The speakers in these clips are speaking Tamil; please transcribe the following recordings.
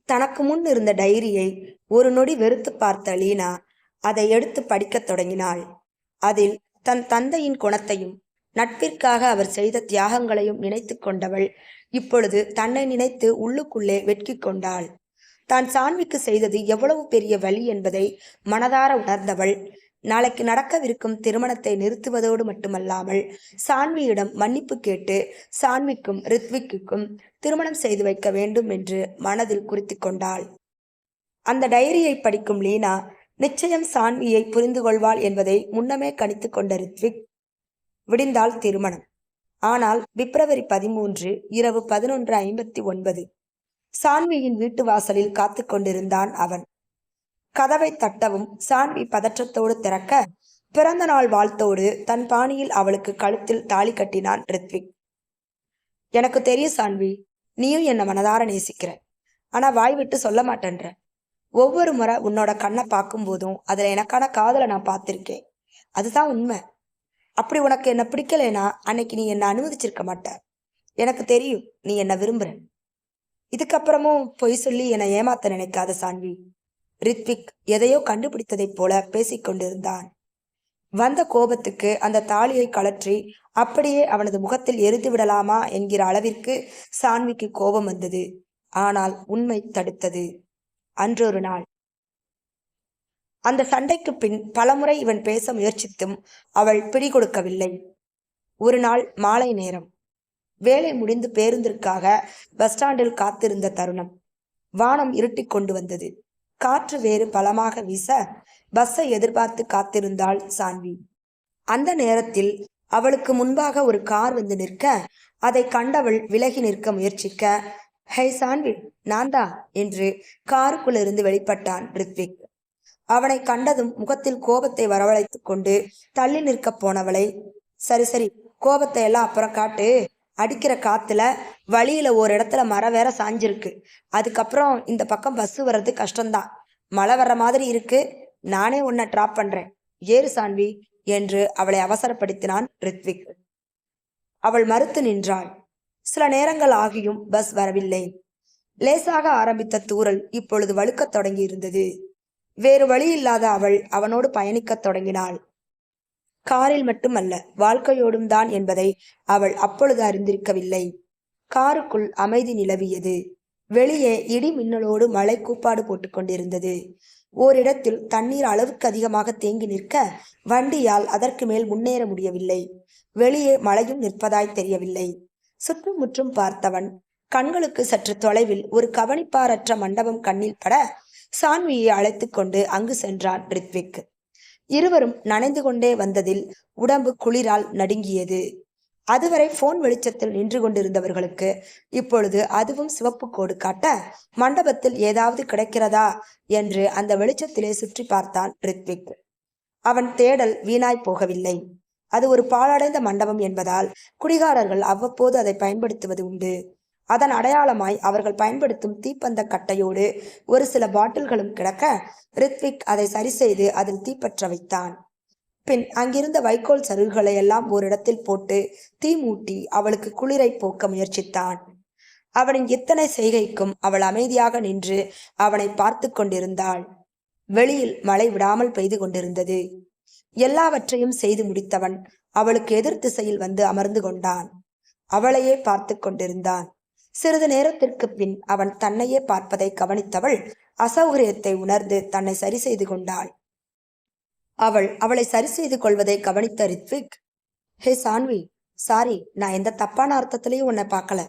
தனக்கு முன் இருந்த டைரியை ஒரு நொடி வெறுத்து பார்த்த லீனா அதை எடுத்து படிக்கத் தொடங்கினாள். அதில் தன் தந்தையின் குணத்தையும் நட்பிற்காக அவர் செய்த தியாகங்களையும் நினைத்து கொண்டவள் இப்பொழுது தன்னை நினைத்து உள்ளுக்குள்ளே வெட்கிக் கொண்டாள். தான் சான்விக்கு செய்தது எவ்வளவு பெரிய வலி என்பதை மனதார உணர்ந்தவள் நாளைக்கு நடக்கவிருக்கும் திருமணத்தை நிறுத்துவதோடு மட்டுமல்லாமல் சான்வியிடம் மன்னிப்பு கேட்டு சான்விக்கும் ரித்விக்குக்கும் திருமணம் செய்து வைக்க வேண்டும் என்று மனதில் குறித்து கொண்டாள். அந்த டைரியை படிக்கும் லீனா நிச்சயம் சான்வியை புரிந்து கொள்வாள் என்பதை முன்னமே கணித்து கொண்ட ரித்விக் விடிந்தால் திருமணம். ஆனால் பிப்ரவரி 13 இரவு 11:59 சான்வியின் வீட்டு வாசலில் காத்து கொண்டிருந்தான் அவன். கதவை தட்டவும் சான்வி பதற்றத்தோடு திறக்க பிறந்த நாள் வாழ்த்தோடு தன் பாணியில் அவளுக்கு கழுத்தில் தாலி கட்டினான் ரித்விக். எனக்கு தெரியும் சான்வி, நீயும் என்னை மனதார நேசிக்கிற, ஆனா வாய் விட்டு சொல்ல மாட்டேன்ற. ஒவ்வொரு முறை உன்னோட கண்ணை பார்க்கும் போதும் அதுல எனக்கான காதலை நான் பார்த்திருக்கேன். அதுதான் உண்மை. அப்படி உனக்கு என்ன பிடிக்கலைனா அன்னைக்கு நீ என்னை அனுமதிச்சிருக்க மாட்ட. எனக்கு தெரியும் நீ என்ன விரும்புற. இதுக்கப்புறமும் பொய் சொல்லி என்னை ஏமாத்த நினைக்காத சான்வி. ரித்விக் எதையோ கண்டுபிடித்ததைப் போல பேசிக்கொண்டிருந்தான். வந்த கோபத்துக்கு அந்த தாலியை கழற்றி அப்படியே அவனது முகத்தில் எரிந்து விடலாமா என்கிற அளவிற்கு சான்விக்கு கோபம் வந்தது. ஆனால் உண்மை தடுத்தது. அன்றொரு நாள் அந்த சண்டைக்கு பின் பலமுறை இவன் பேச முயற்சித்தும் அவள் பிடிகொடுக்கவில்லை. ஒரு நாள் மாலை நேரம், வேலை முடிந்து பேருந்திற்காக பஸ் ஸ்டாண்டில் காத்திருந்த தருணம். வானம் இருட்டிக் கொண்டு வந்தது. காற்று வேறு பலமாக வீச பஸ்ஸை எதிர்பார்த்து காத்திருந்தாள் சான்வி. அந்த நேரத்தில் அவளுக்கு முன்பாக ஒரு கார் வந்து நிற்க அதை கண்டவள் விலகி நிற்க முயற்சிக்க, ஹே சான்வி, நான்தா என்று காருக்குள்ளிருந்து வெளிப்பட்டான் ரித்விக். அவனை கண்டதும் முகத்தில் கோபத்தை வரவழைத்து கொண்டு தள்ளி நிற்க போனவளை, சரி சரி, கோபத்தை எல்லாம் அப்புறம் காட்டு. அடிக்கிற காத்துல வழியில ஒரு இடத்துல மரம் வேற சாஞ்சிருக்கு. அதுக்கப்புறம் இந்த பக்கம் பஸ் வர்றது கஷ்டம்தான். மழை வர்ற மாதிரி இருக்கு. நானே உன்னை டிராப் பண்றேன், ஏறு சான்வி என்று அவளை அவசரப்படுத்தினான் ரித்விக். அவள் மறுத்து நின்றாள். சில நேரங்கள் ஆகியும் பஸ் வரவில்லை. லேசாக ஆரம்பித்த தூறல் இப்பொழுது வழுக்கத் தொடங்கி இருந்தது. வேறு வழி இல்லாத அவள் அவனோடு பயணிக்கத் தொடங்கினாள். காரில் மட்டுமல்ல, வாழ்க்கையோடும் தான் என்பதை அவள் அப்பொழுது அறிந்திருக்கவில்லை. காருக்குள் அமைதி நிலவியது. வெளியே இடி மின்னலோடு மழை கூப்பாடு போட்டு கொண்டிருந்தது. ஓரிடத்தில் தண்ணீர் அளவுக்கு அதிகமாக தேங்கி நிற்க வண்டியால் அதற்கு மேல் முன்னேற முடியவில்லை. வெளியே மழையும் நிற்பதாய் தெரியவில்லை. சுற்றும் முற்றும் பார்த்தவன் கண்களுக்கு சற்று தொலைவில் ஒரு கவனிப்பாரற்ற மண்டபம் கண்ணில் பட சான்வியை அழைத்து கொண்டு அங்கு சென்றான் ரித்விக். இருவரும் நனைந்து கொண்டே வந்ததில் உடம்பு குளிரால் நடுங்கியது. அதுவரை போன் வெளிச்சத்தில் நின்று கொண்டிருந்தவர்களுக்கு இப்பொழுது அதுவும் சிவப்பு கோடு காட்ட மண்டபத்தில் ஏதாவது கிடைக்கிறதா என்று அந்த வெளிச்சத்திலே சுற்றி பார்த்தான் ரித்விக். அவன் தேடல் வீணாய் போகவில்லை. அது ஒரு பாழடைந்த மண்டபம் என்பதால் குடிகாரர்கள் அவ்வப்போது அதை பயன்படுத்துவது உண்டு. அதன் அடையாளமாய் அவர்கள் பயன்படுத்தும் தீப்பந்த கட்டையோடு ஒரு சில பாட்டில்களும் கிடக்க ரித்விக் அதை சரி செய்து அதில் தீப்பற்ற வைத்தான். பின் அங்கிருந்த வைக்கோல் சருகுகளை எல்லாம் ஓரிடத்தில் போட்டு தீ மூட்டி அவளுக்கு குளிரை போக்க முயற்சித்தான். அவனின் எத்தனை செய்கைக்கும் அவள் அமைதியாக நின்று அவனை பார்த்து கொண்டிருந்தாள். வெளியில் மழை விடாமல் பெய்து கொண்டிருந்தது. எல்லாவற்றையும் செய்து முடித்தவன் அவளுக்கு எதிர் திசையில் வந்து அமர்ந்து கொண்டான். அவளையே பார்த்து கொண்டிருந்தான். சிறிது நேரத்திற்கு பின் அவன் தன்னையே பார்ப்பதை கவனித்தவள் அசௌகரியத்தை உணர்ந்து தன்னை சரி செய்து கொண்டாள். அவளை சரி செய்து கொள்வதை கவனித்த ரித்விக், ஹே சான்வி, சாரி, நான் எந்த தப்பான அர்த்தத்திலையும் உன்னை பார்க்கல.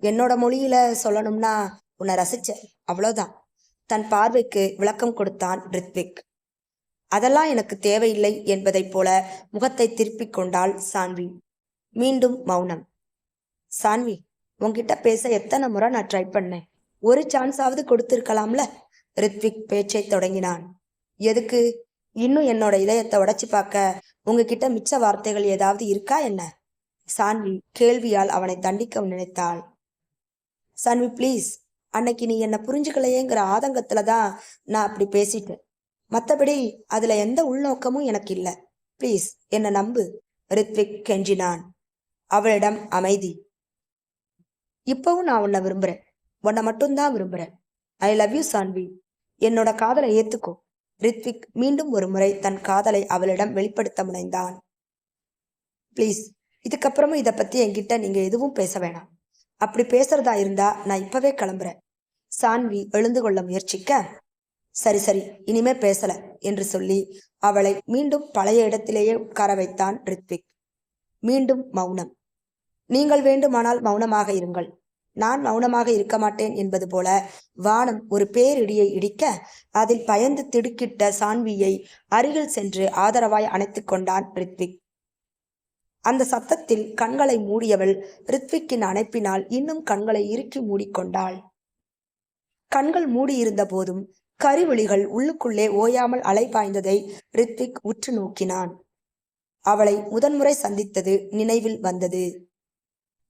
என்னோட மொழியில சொல்லணும்னா உன்னை ரசிச்ச, அவ்வளோதான். தன் பார்வைக்கு விளக்கம் கொடுத்தான் ரித்விக். அதெல்லாம் எனக்கு தேவையில்லை என்பதைப் போல முகத்தை திருப்பிக் கொண்டாள் சான்வி. மீண்டும் மௌனம். சான்வி, உன்கிட்ட பேச எத்தனை முறை நான் ட்ரை பண்ணேன். ஒரு சான்ஸாவது கொடுத்திருக்கலாம்ல. ரித்விக் பேச்சை தொடங்கினான். எதுக்கு? இன்னும் என்னோட இதயத்தை உடைச்சு பார்க்க உங்ககிட்ட மிச்ச வார்த்தைகள் ஏதாவது இருக்கா என்ன? சான்வி கேள்வியால் அவனை தண்டிக்க நினைத்தாள். சான்வி ப்ளீஸ், அன்னைக்கு நீ என்னை புரிஞ்சுக்கலையேங்கிற ஆதங்கத்துலதான் நான் அப்படி பேசிட்டேன். மற்றபடி அதுல எந்த உள்நோக்கமும் எனக்கு இல்லை. ப்ளீஸ் என்னை நம்பு, ரித்விக் கெஞ்சினான். அவளிடம் அமைதி. இப்பவும் நான் உன்னை விரும்புறேன், உன்னை மட்டும்தான் விரும்புறேன். I love you Saanvi. என்னோட காதலை ஏத்துக்கோ. ரித்விக் மீண்டும் ஒரு முறை தன் காதலை அவளிடம் வெளிப்படுத்த முனைந்தான். ப்ளீஸ், இதுக்கப்புறமும் இதை பத்தி என்கிட்ட நீங்க எதுவும் பேச வேணாம். அப்படி பேசுறதா இருந்தா நான் இப்பவே கிளம்புறேன். சான்வி எழுந்து கொள்ள முயற்சிக்க, சரி சரி, இனிமே பேசல என்று சொல்லி அவளை மீண்டும் பழைய இடத்திலேயே உட்கார வைத்தான் ரித்விக். மீண்டும் மௌனம். நீங்கள் வேண்டுமானால் மௌனமாக இருங்கள், நான் மௌனமாக இருக்க மாட்டேன் என்பது போல வானம் ஒரு பேரிடியை இடிக்க, அதில் பயந்து திடுக்கிட்ட சான்வியை அருகில் சென்று ஆதரவாய் அணைத்துக் கொண்டான் ரித்விக். அந்த சத்தத்தில் கண்களை மூடியவள் ரித்விக்கின் அணைப்பினால் இன்னும் கண்களை இறுக்கி மூடிக்கொண்டாள். கண்கள் மூடியிருந்த போதும் கரிவிழிகள் உள்ளுக்குள்ளே ஓயாமல் அலைபாய்ந்ததை ரித்விக் உற்று நோக்கினான். அவளை முதன்முறை சந்தித்தது நினைவில் வந்தது.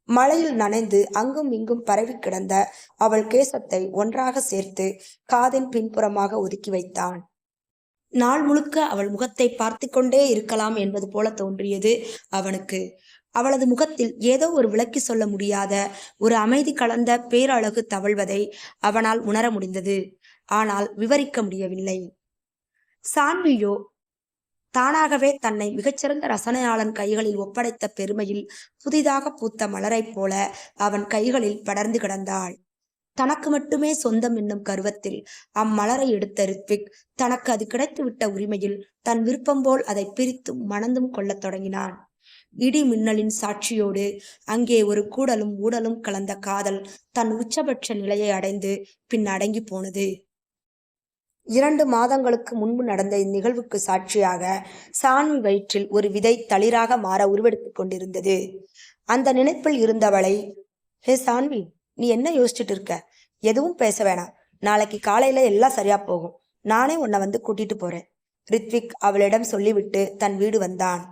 மழையில் நனைந்து அங்கும் இங்கும் பரவி கிடந்த அவள் கேசத்தை ஒன்றாக சேர்த்து காதின் பின்புறமாக ஒதுக்கி வைத்தான். நாள் முழுக்க அவள் முகத்தை பார்த்து கொண்டே இருக்கலாம் என்பது போல தோன்றியது அவனுக்கு. அவளது முகத்தில் ஏதோ ஒரு விளக்கி சொல்ல முடியாத ஒரு அமைதி கலந்த பேரழகு தவழ்வதை அவனால் உணர முடிந்தது. ஆனால் விவரிக்க முடியவில்லை. சான்வியோ தானாகவே தன்னை மிகச்சிறந்த ரசனையாளன் கைகளில் ஒப்படைத்த பெருமையில் புதிதாக பூத்த மலரைப் போல அவன் கைகளில் படர்ந்து கிடந்தாள். தனக்கு மட்டுமே சொந்தம் என்னும் கருவத்தில் அம்மலரை எடுத்த ரித்விக் தனக்கு அது கிடைத்துவிட்ட உரிமையில் தன் விருப்பம் போல் அதை பிரித்தும் மணந்தும் கொள்ளத் தொடங்கினான். இடி மின்னலின் சாட்சியோடு அங்கே ஒரு கூடலும் ஊடலும் கலந்த காதல் தன் உச்சபட்ச நிலையை அடைந்து பின் அடங்கி போனது. 2 மாதங்களுக்கு முன்பு நடந்த இந்நிகழ்வுக்கு சாட்சியாக சான்வி வயிற்றில் ஒரு விதை தளிராக மாற உருவெடுத்துக் கொண்டிருந்தது. அந்த நினைப்பில் இருந்தவளை, ஹே சான்வி, நீ என்ன யோசிச்சுட்டு இருக்க? எதுவும் பேச வேணாம். நாளைக்கு காலையில எல்லாம் சரியா போகும். நானே உன்னை வந்து கூட்டிட்டு போறேன். ரித்விக் அவளிடம் சொல்லிவிட்டு தன் வீடு வந்தான்.